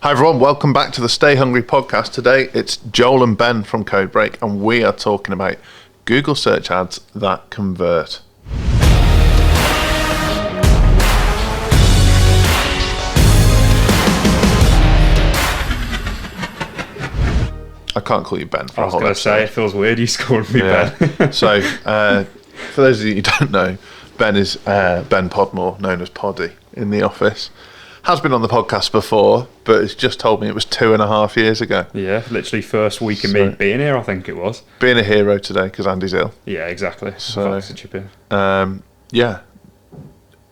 Hi everyone, welcome back to the Stay Hungry podcast. Today it's Joel and Ben from Codebreak, and we are talking about Google search ads that convert. I can't call you Ben for I a was whole going to say, it feels weird you called me Ben. So, for those of you who don't know, Ben is Ben Podmore, known as Poddy in the office. Has been on the podcast before, but has just told me it was 2.5 years ago. Yeah, literally first week of me being here, I think it was. Being a hero today because Andy's ill. Yeah, exactly. So, to chip in. Yeah.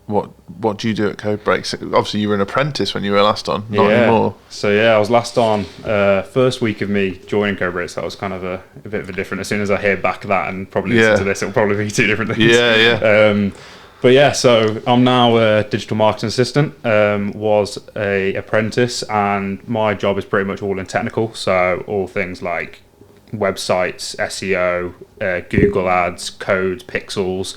What do you do at Codebreak? Obviously, you were an apprentice when you were last on, not anymore. So yeah, I was last on first week of me joining Codebreak, so that was kind of a bit of a different. As soon as I hear back that and probably listen to this, it'll probably be two different things. Yeah. But yeah, so I'm now a digital marketing assistant, was a apprentice, and my job is pretty much all in technical, so all things like websites, SEO, Google ads, codes, pixels,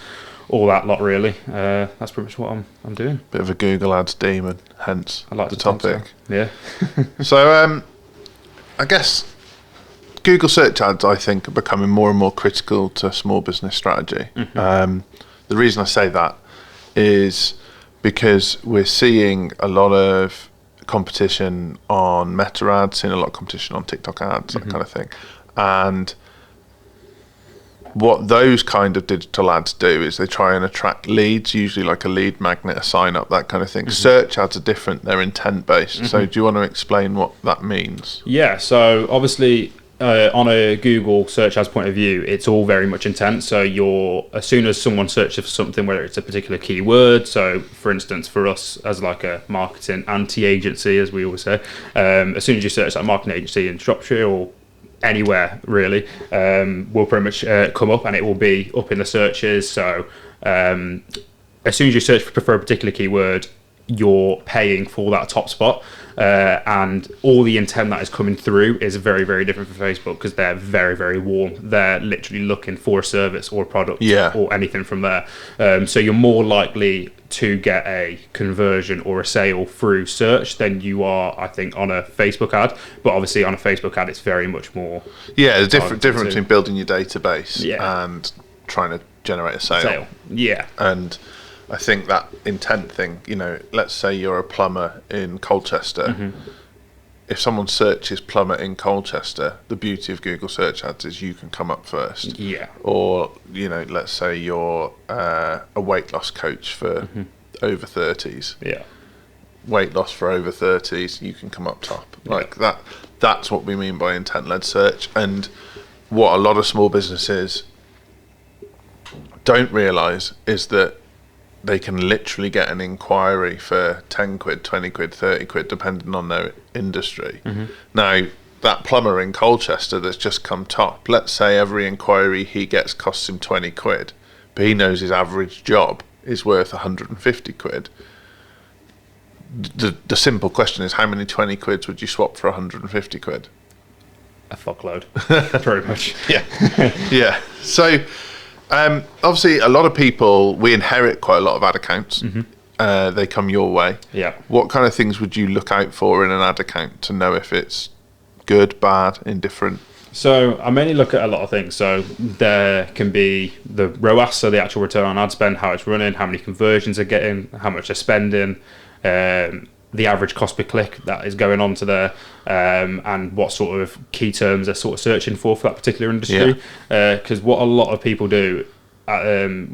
all that lot really. That's pretty much what I'm doing. Bit of a Google ads demon, hence I like the to think topic. So. Yeah. So I guess Google search ads, I think, are becoming more and more critical to small business strategy. Mm-hmm. The reason I say that is because we're seeing a lot of competition on Meta ads, seeing a lot of competition on TikTok ads, that kind of thing. And what those kind of digital ads do is they try and attract leads, usually like a lead magnet, a sign up, that kind of thing. Search ads are different, they're intent based. So do you want to explain what that means? Yeah, so obviously on a Google search ads point of view, it's all very much intent. So as soon as someone searches for something, whether it's a particular keyword, so for instance, for us as like a marketing anti-agency, as we always say, as soon as you search that marketing agency in Shropshire or anywhere really, will pretty much come up, and it will be up in the searches. So as soon as you search for a particular keyword, you're paying for that top spot, and all the intent that is coming through is very, very different from Facebook, because they're very, very warm. They're literally looking for a service or a product or anything from there. So you're more likely to get a conversion or a sale through search than you are, I think, on a Facebook ad. But obviously on a Facebook ad, it's very much more... Yeah, there's difference between building your database and trying to generate a sale. Yeah. And I think that intent thing, let's say you're a plumber in Colchester. Mm-hmm. If someone searches plumber in Colchester, the beauty of Google search ads is you can come up first. Yeah. Or, let's say you're a weight loss coach for over 30s. Yeah. Weight loss for over 30s, you can come up top. Like that's what we mean by intent-led search. And what a lot of small businesses don't realise is that they can literally get an inquiry for 10 quid, 20 quid, 30 quid, depending on their industry. Mm-hmm. Now, that plumber in Colchester that's just come top, let's say every inquiry he gets costs him 20 quid, but he knows his average job is worth 150 quid. The simple question is, how many 20 quids would you swap for 150 quid? A fuckload, pretty much. Yeah. So... obviously, a lot of people, we inherit quite a lot of ad accounts. Mm-hmm. They come your way. Yeah. What kind of things would you look out for in an ad account to know if it's good, bad, indifferent? So I mainly look at a lot of things. So there can be the ROAS, so the actual return on ad spend, how it's running, how many conversions they're getting, how much they're spending, the average cost per click that is going on to there, and what sort of key terms they're sort of searching for that particular industry. Because what a lot of people do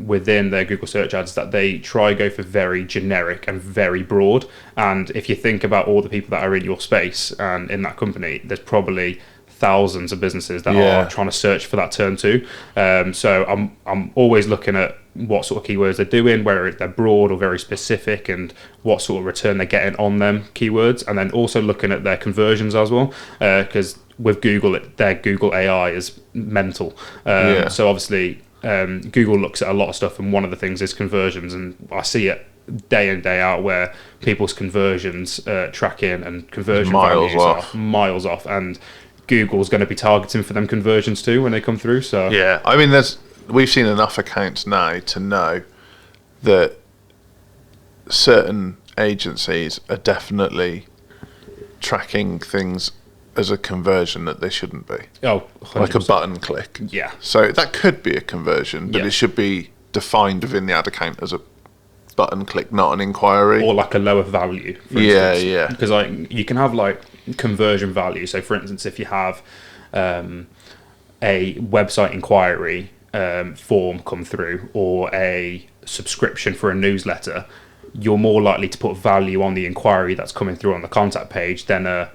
within their Google search ads is that they try go for very generic and very broad. And if you think about all the people that are in your space and in that company, there's probably thousands of businesses that are trying to search for that term too. So I'm always looking at what sort of keywords they're doing, whether they're broad or very specific, and what sort of return they're getting on them keywords, and then also looking at their conversions as well, because with Google, their Google AI is mental. So obviously Google looks at a lot of stuff, and one of the things is conversions, and I see it day in, day out, where people's conversions tracking and conversion values are miles off, and Google's going to be targeting for them conversions too when they come through. So yeah, I mean, we've seen enough accounts now to know that certain agencies are definitely tracking things as a conversion that they shouldn't be. Oh, Like a 100%. button click. Yeah. So that could be a conversion, but Yeah. it should be defined within the ad account as a button click, not an inquiry. Or like a lower value, for Yeah, instance. yeah. Because like you can have like conversion value. So for instance, if you have a website inquiry form come through or a subscription for a newsletter, you're more likely to put value on the inquiry that's coming through on the contact page than a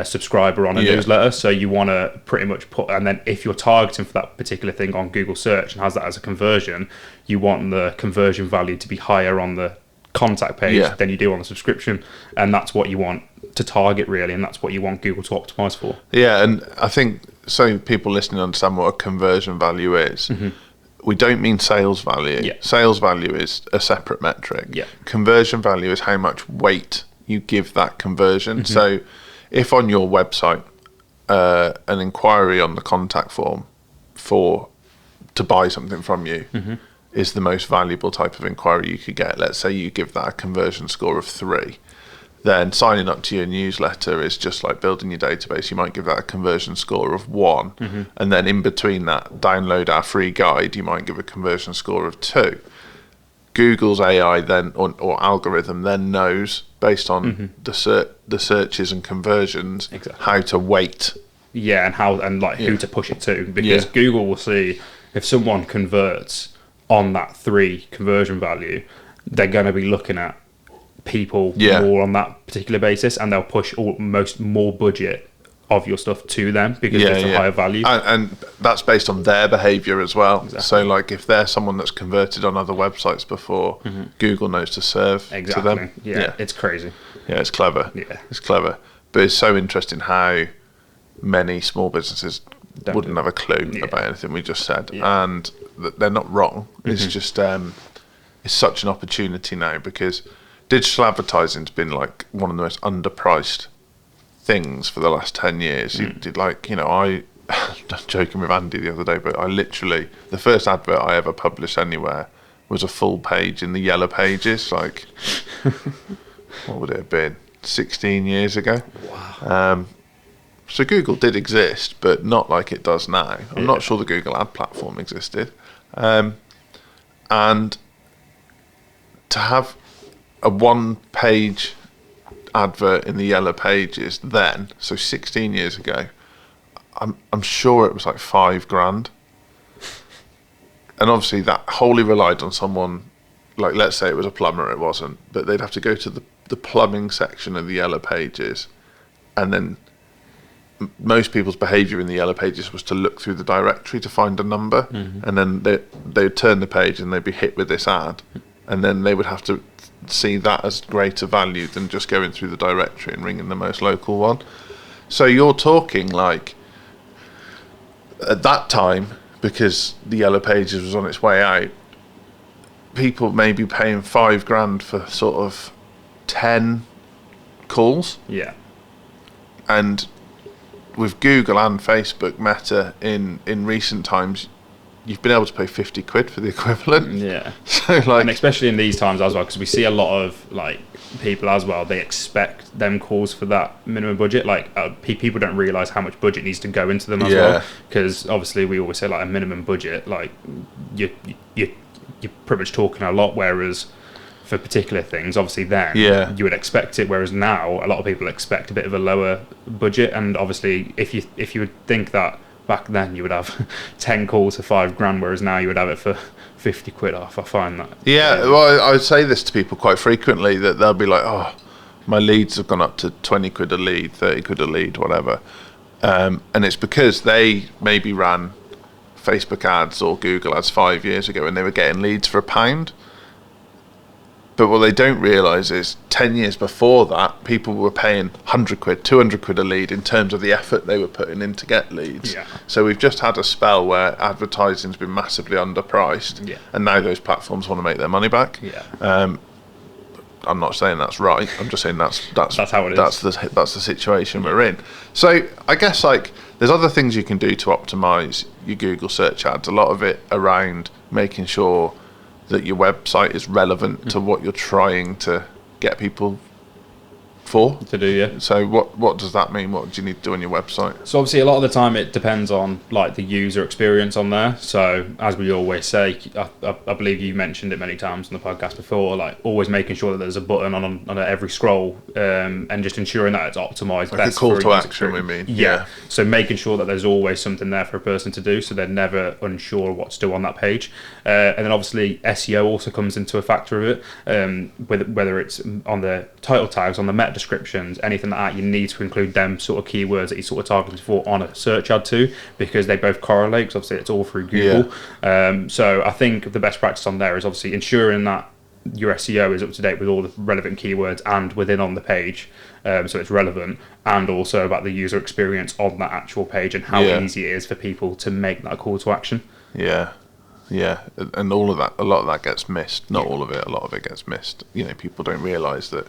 subscriber on a Yeah. newsletter. So you want to pretty much put, and then if you're targeting for that particular thing on Google search and has that as a conversion, you want the conversion value to be higher on the contact page Yeah. than you do on the subscription, and that's what you want to target really, and that's what you want Google to optimize for. Yeah, and I think so people listening understand what a conversion value is. We don't mean sales value. Yeah. Sales value is a separate metric. Yeah. Conversion value is how much weight you give that conversion. So if on your website an inquiry on the contact form to buy something from you is the most valuable type of inquiry you could get, let's say you give that a conversion score of 3, then signing up to your newsletter is just like building your database. You might give that a conversion score of 1, and then in between that, download our free guide, you might give a conversion score of 2. Google's AI then, or algorithm then knows, based on the searches and conversions, Exactly. how to weight. Yeah, and how and like who to push it to, because Yeah. Google will see if someone converts on that 3 conversion value, they're going to be looking at people Yeah. more on that particular basis, and they'll push more budget of your stuff to them because it's a higher value. And that's based on their behavior as well. So like if they're someone that's converted on other websites before, Google knows to serve Exactly. to them. Yeah, it's crazy. Yeah, it's clever. Yeah. It's clever. But it's so interesting how many small businesses Don't wouldn't do have a clue Yeah. about anything we just said. Yeah. And they're not wrong. It's just it's such an opportunity now because digital advertising's been like one of the most underpriced things for the last 10 years. You did like, I was joking with Andy the other day, but I literally, the first advert I ever published anywhere was a full page in the Yellow Pages, like, what would it have been, 16 years ago? Wow. So Google did exist, but not like it does now. I'm not sure the Google ad platform existed. And to have a one-page advert in the Yellow Pages then, so 16 years ago, I'm sure it was like $5,000. And obviously that wholly relied on someone, like let's say it was a plumber, it wasn't, but they'd have to go to the plumbing section of the Yellow Pages, and then most people's behaviour in the Yellow Pages was to look through the directory to find a number, and then they'd turn the page and they'd be hit with this ad, and then they would have to see that as greater value than just going through the directory and ringing the most local one. So you're talking like, at that time, because the Yellow Pages was on its way out, people may be paying $5,000 for sort of 10 calls. Yeah. And with Google and Facebook Meta in recent times, you've been able to pay 50 quid for the equivalent. Yeah. So like, And especially in these times as well, because we see a lot of like people as well, they expect them calls for that minimum budget. Like people don't realize how much budget needs to go into them as well, because obviously we always say like a minimum budget, like you're pretty much talking a lot, whereas for particular things, obviously then you would expect it, whereas now a lot of people expect a bit of a lower budget. And obviously if you would think that back then you would have 10 calls for $5,000, whereas now you would have it for 50 quid off. I find that. Yeah, well, I would say this to people quite frequently, that they'll be like, oh, my leads have gone up to 20 quid a lead, 30 quid a lead, whatever. And it's because they maybe ran Facebook ads or Google ads 5 years ago and they were getting leads for £1. But what they don't realise is 10 years before that, people were paying 100 quid, 200 quid a lead in terms of the effort they were putting in to get leads. Yeah. So we've just had a spell where advertising's been massively underpriced, Yeah. and now those platforms want to make their money back. Yeah. I'm not saying that's right. I'm just saying that's how it is. That's the situation we're in. So I guess like there's other things you can do to optimize your Google search ads. A lot of it around making sure that your website is relevant to what you're trying to get people for. to do, yeah. So what does that mean? What do you need to do on your website? So obviously a lot of the time it depends on like the user experience on there. So as we always say, I believe you mentioned it many times on the podcast before, like always making sure that there's a button on every scroll, and just ensuring that it's optimized. Like a call to action, we mean. Yeah. So making sure that there's always something there for a person to do, so they're never unsure what to do on that page. And then obviously SEO also comes into a factor of it, whether it's on the title tags, on the meta descriptions, anything like that, you need to include them sort of keywords that you're sort of targeted for on a search ad too, because they both correlate, because obviously it's all through Google. So I think the best practice on there is obviously ensuring that your SEO is up to date with all the relevant keywords and within on the page, so it's relevant, and also about the user experience on that actual page and how easy it is for people to make that call to action. Yeah, and all of that, a lot of that gets missed. Not all of it, a lot of it gets missed. You know, people don't realise that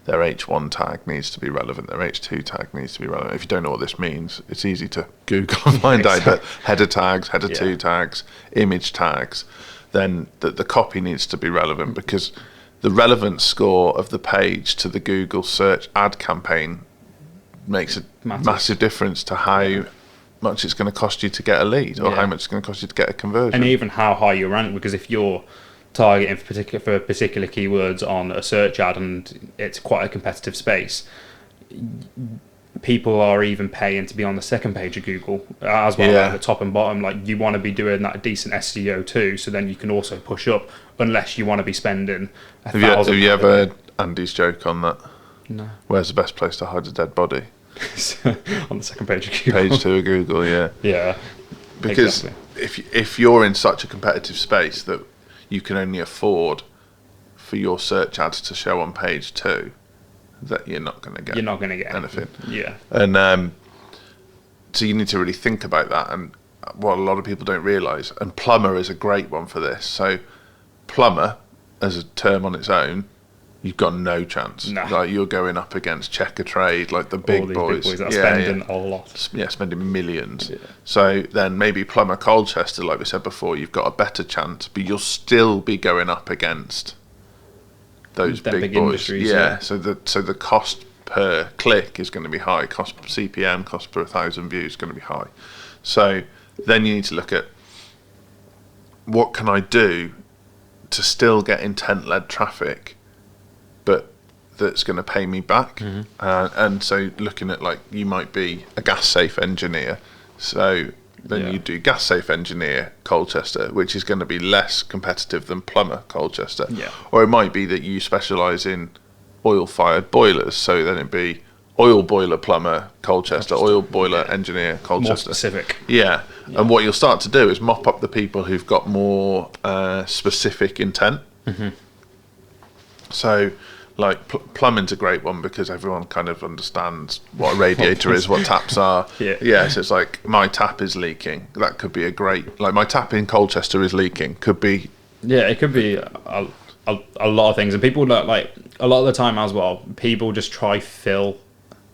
their H1 tag needs to be relevant, their H2 tag needs to be relevant. If you don't know what this means, it's easy to Google and find out. But header tags, header 2 tags, image tags, then the copy needs to be relevant, because the relevance score of the page to the Google search ad campaign makes a massive difference to how much it's going to cost you to get a lead, or how much it's going to cost you to get a conversion, and even how high you rank. Because if you're targeting for particular keywords on a search ad and it's quite a competitive space, people are even paying to be on the second page of Google as well, at the top and bottom. Like, you want to be doing that decent SEO too, so then you can also push up, unless you want to be spending have you ever heard Andy's joke on that? No. Where's the best place to hide a dead body? On the second page of Google. Page 2 of Google, yeah. Because if you're in such a competitive space that you can only afford for your search ads to show on page 2, that you're not going to get anything. Yeah. And so you need to really think about that. And what a lot of people don't realise, and plumber is a great one for this. So plumber, as a term on its own, you've got no chance. No. Like, you're going up against Checkatrade, like the big boys. Big boys that are spending a lot. Yeah, spending millions. Yeah. So then maybe plumber Colchester, like we said before, you've got a better chance, but you'll still be going up against those big boys. Yeah. So the cost per click is going to be high. Cost per CPM, cost per 1,000 views is going to be high. So then you need to look at, what can I do to still get intent-led traffic, but that's going to pay me back? And so looking at, like, you might be a gas safe engineer, so then you do gas safe engineer Colchester, which is going to be less competitive than plumber Colchester. Or it might be that you specialise in oil fired boilers, so then it'd be oil boiler plumber Colchester, oil boiler engineer Colchester. More specific. And what you'll start to do is mop up the people who've got more specific intent. So, like, plumbing's a great one, because everyone kind of understands what a radiator is, what taps are. So it's like, my tap is leaking. That could be a great, like, my tap in Colchester is leaking. Could be. Yeah, it could be a lot of things. And people, like, a lot of the time as well, people just try fill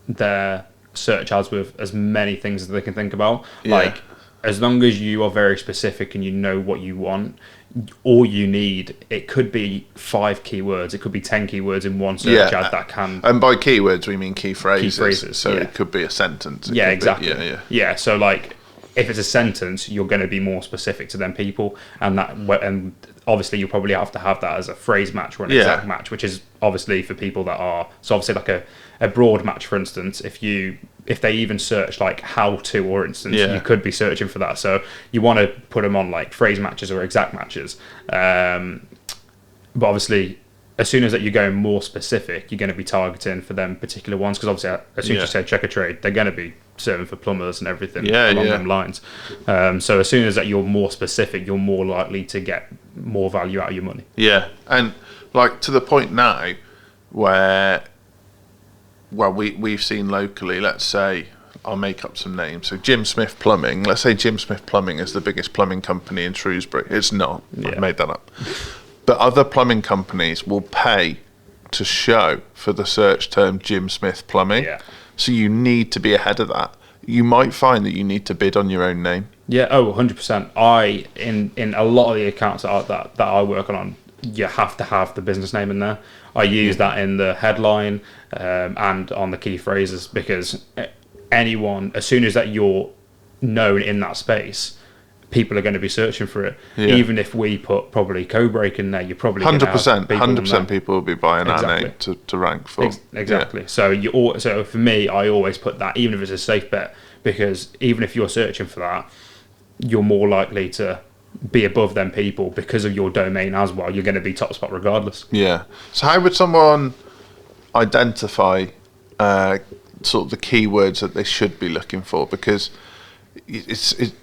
their search ads with as many things as they can think about. Like, as long as you are very specific and you know what you want, all you need, it could be 5 keywords, it could be 10 keywords in one search ad that can. And by keywords we mean key phrases. So it could be a sentence. Exactly. Yeah. So, like, if it's a sentence, you're going to be more specific to them people, and obviously you probably have to have that as a phrase match or an exact match, which is obviously for people that are, so obviously like a broad match, for instance, if they even search like how to, or instance, you could be searching for that. So you want to put them on like phrase matches or exact matches. But obviously, as soon as that you're going more specific, you're going to be targeting for them particular ones, because obviously as soon as you say Checkatrade, they're going to be serving for plumbers and everything along them lines. So as soon as that you're more specific, you're more likely to get more value out of your money. And like, to the point now where, well, we've seen locally, let's say, I'll make up some names. So Jim Smith Plumbing, let's say Jim Smith Plumbing is the biggest plumbing company in Shrewsbury. It's not. I've made that up. But other plumbing companies will pay to show for the search term Jim Smith Plumbing. So you need to be ahead of that. You might find that you need to bid on your own name. 100%. In a lot of the accounts that I work on, you have to have the business name in there. I use that in the headline and on the key phrases, because anyone, as soon as that you're known in that space, people are going to be searching for it. Yeah. Even if we put probably Codebreak in there, you're probably 100% people will be buying Exactly. our name to rank for. Exactly. So so for me, I always put that, even if it's a safe bet, because even if you're searching for that, you're more likely to be above them people because of your domain as well. You're going to be top spot regardless. Yeah. So how would someone identify sort of the keywords that they should be looking for? Because it's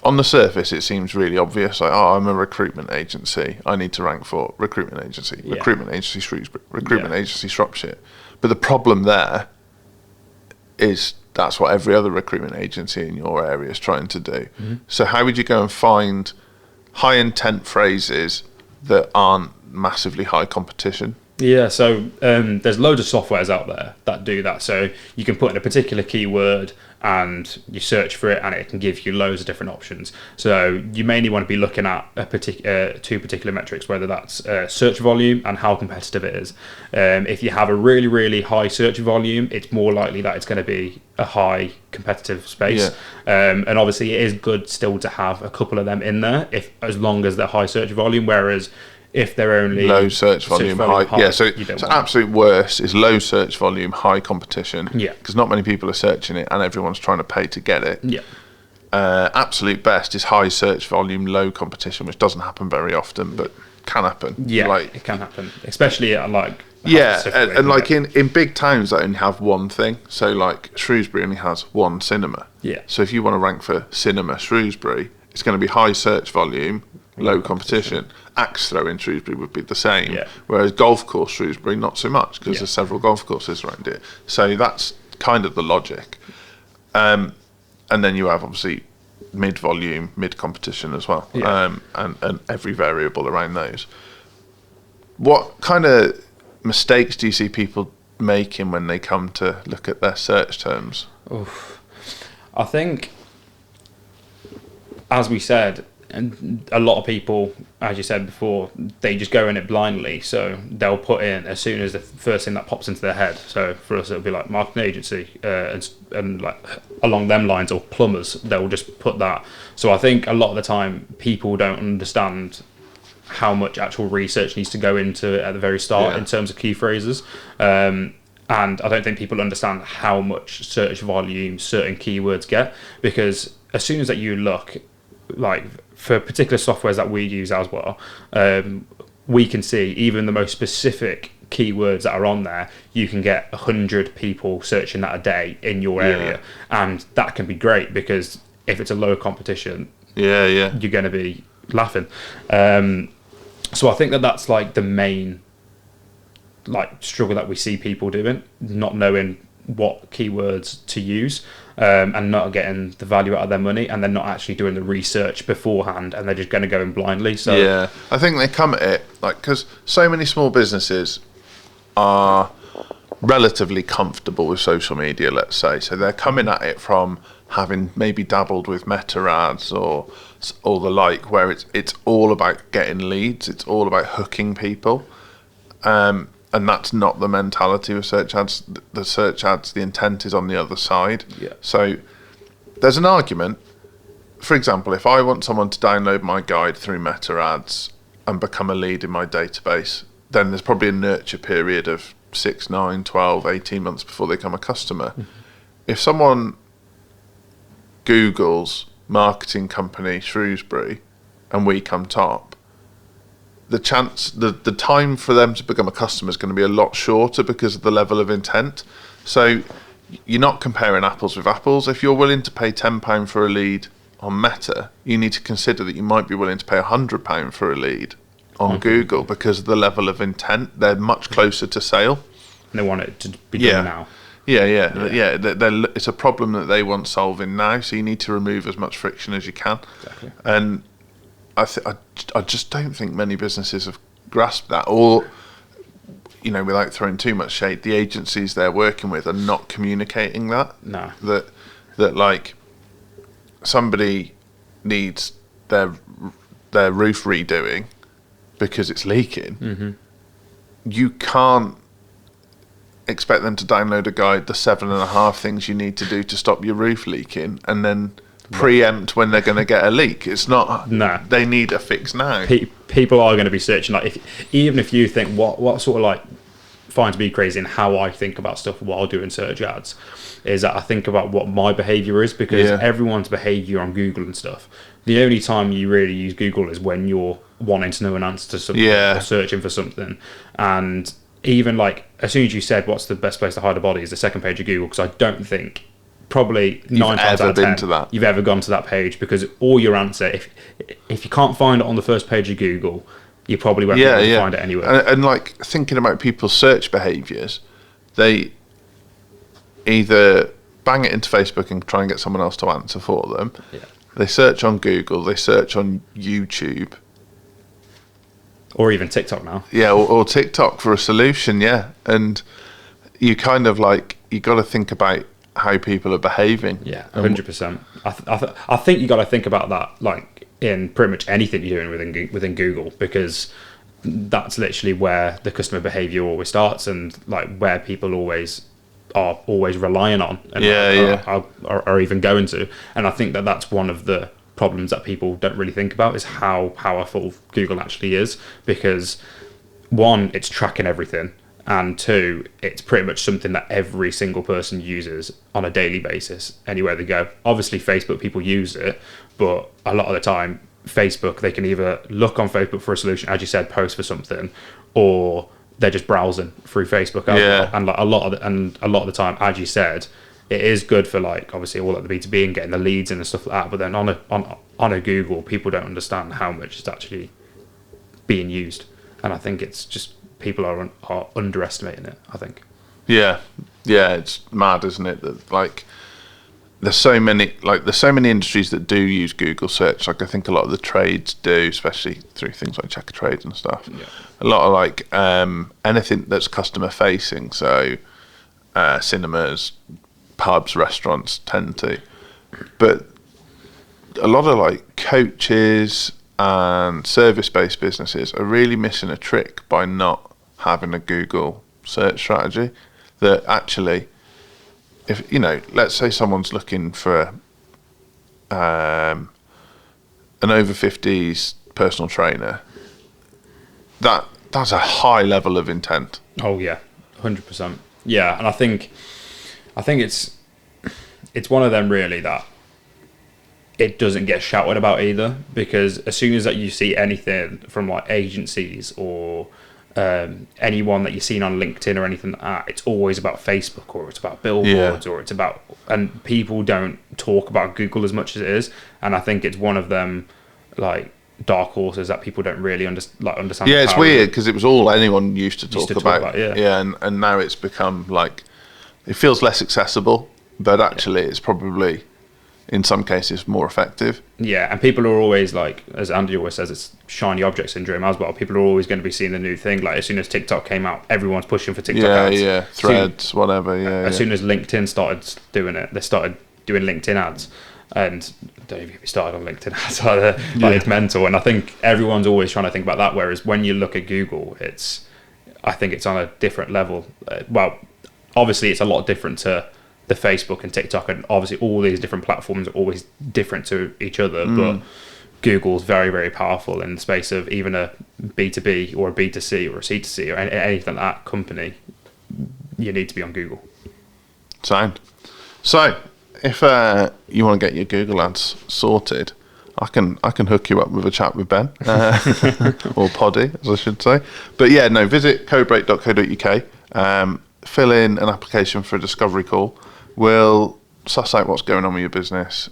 on the surface, it seems really obvious. Like, I'm a recruitment agency. I need to rank for recruitment agency, recruitment agency Shrewsbury, recruitment agency Shropshire. But the problem there is that's what every other recruitment agency in your area is trying to do. Mm-hmm. So how would you go and find high intent phrases that aren't massively high competition? Yeah, so there's loads of softwares out there that do that. So you can put in a particular keyword and you search for it, and it can give you loads of different options. So you mainly want to be looking at two particular metrics, whether that's search volume and how competitive it is. If you have a really, really high search volume, it's more likely that it's going to be a high competitive space. Yeah. And obviously it is good still to have a couple of them in there, as long as they're high search volume, whereas if they're only low search volume, high. Yeah, so absolute worst is low search volume, high competition. Yeah, because not many people are searching it, and everyone's trying to pay to get it. Yeah. Absolute best is high search volume, low competition, which doesn't happen very often, but can happen. Yeah, it can happen, especially at like. And like in big towns that only have one thing. So like Shrewsbury only has one cinema. Yeah. So if you want to rank for cinema Shrewsbury, it's going to be high search volume, low competition. Axe throw in Shrewsbury would be the same, whereas golf course Shrewsbury not so much, because there's several golf courses around it. So that's kind of the logic. And then you have obviously mid volume, mid competition as well, and every variable around those. What kind of mistakes do you see people making when they come to look at their search terms? Oof. I think, as we said, and a lot of people, as you said before, they just go in it blindly. So they'll put in as soon as the first thing that pops into their head. So for us, it'll be like marketing agency and like along them lines, or plumbers. They'll just put that. So I think a lot of the time people don't understand how much actual research needs to go into it at the very start in terms of key phrases. And I don't think people understand how much search volume certain keywords get, because as soon as that you look, like for particular softwares that we use as well, we can see even the most specific keywords that are on there, you can get 100 people searching that a day in your area, and that can be great, because if it's a low competition, you're going to be laughing. So I think that's like the main like struggle that we see people doing, not knowing what keywords to use, and not getting the value out of their money, and they're not actually doing the research beforehand, and they're just going to go in blindly. So I think they come at it like, because so many small businesses are relatively comfortable with social media, let's say, so they're coming at it from having maybe dabbled with meta ads or the like, where it's all about getting leads, it's all about hooking people, and that's not the mentality of search ads. The search ads, the intent is on the other side. So there's an argument. For example, if I want someone to download my guide through meta ads and become a lead in my database, then there's probably a nurture period of 6, 9, 12, 18 months before they become a customer. Mm-hmm. If someone Googles marketing company Shrewsbury and we come top, the time for them to become a customer is going to be a lot shorter because of the level of intent. So you're not comparing apples with apples. If you're willing to pay £10 for a lead on Meta, you need to consider that you might be willing to pay £100 for a lead on Google, because of the level of intent. They're much closer to sale. And they want it to be done now. It's a problem that they want solving now, so you need to remove as much friction as you can. Exactly. And I just don't think many businesses have grasped that, or, you know, without throwing too much shade, the agencies they're working with are not communicating that. No. That like somebody needs their roof redoing, because it's leaking, you can't expect them to download a guide, the 7.5 things you need to do to stop your roof leaking, and then preempt when they're going to get a leak. It's not. No. They need a fix now. People are going to be searching, like, even if you think what sort of like finds me crazy and how I think about stuff while doing search ads is that I think about what my behavior is, because everyone's behavior on Google and stuff, the only time you really use Google is when you're wanting to know an answer to something or searching for something. And even like as soon as you said what's the best place to hide a body is the second page of Google, because I don't think probably 9 times out of 10 you've ever gone to that page, because all your answer, if you can't find it on the first page of Google, you probably won't be able to find it anywhere. And like thinking about people's search behaviours, they either bang it into Facebook and try and get someone else to answer for them. They search on Google, they search on YouTube, or even TikTok now. Or TikTok for a solution. And you kind of like, you got to think about how people are behaving. 100%. I think you got to think about that like in pretty much anything you're doing within Google, because that's literally where the customer behavior always starts, and like where people are always relying on and are even going to. And I think that's one of the problems that people don't really think about, is how powerful Google actually is, because one, it's tracking everything, and two, it's pretty much something that every single person uses on a daily basis anywhere they go. Obviously Facebook, people use it, but a lot of the time Facebook, they can either look on Facebook for a solution, as you said, post for something, or they're just browsing through Facebook as well. And like a lot of the time, as you said, it is good for like obviously all at the B2B and getting the leads and stuff like that. But then on a Google, people don't understand how much is actually being used, and I think it's just people are underestimating it, I think. It's mad, isn't it, that like there's so many industries that do use Google search. Like I think a lot of the trades do, especially through things like Checkatrade and stuff. A lot of like anything that's customer facing, so cinemas, pubs, restaurants tend to, but a lot of like coaches and service-based businesses are really missing a trick by not having a Google search strategy. That actually, if let's say someone's looking for an over 50s personal trainer, that's a high level of intent. Oh yeah, 100%. Yeah, and I think it's one of them really that it doesn't get shouted about either, because as soon as that you see anything from like agencies or anyone that you've seen on LinkedIn or anything like that, it's always about Facebook, or it's about billboards, or it's about, and people don't talk about Google as much as it is. And I think it's one of them like dark horses that people don't really understand. It's weird, because it was all anyone used to talk about. And now it's become like, it feels less accessible, but actually it's probably in some cases more effective. And people are always like, as Andy always says, it's shiny object syndrome as well. People are always going to be seeing the new thing. Like as soon as TikTok came out, everyone's pushing for TikTok ads. Threads, whatever. As soon as LinkedIn started doing it, they started doing LinkedIn ads. And don't even get me started on LinkedIn ads either. It's mental. And I think everyone's always trying to think about that. Whereas when you look at Google, I think it's on a different level. Well, obviously it's a lot different to the Facebook and TikTok, and obviously all these different platforms are always different to each other, but Google's very, very powerful in the space of even a B2B or a B2C or a C2C or anything like that company. You need to be on Google. Sound. So if you want to get your Google ads sorted, I can hook you up with a chat with Ben or Poddy, as I should say. But visit codebreak.co.uk, fill in an application for a discovery call. We'll suss out what's going on with your business,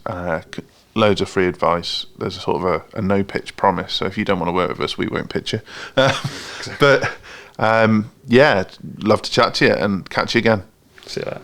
loads of free advice. There's a sort of a no pitch promise, so if you don't want to work with us, we won't pitch you. But love to chat to you and catch you again. See you later.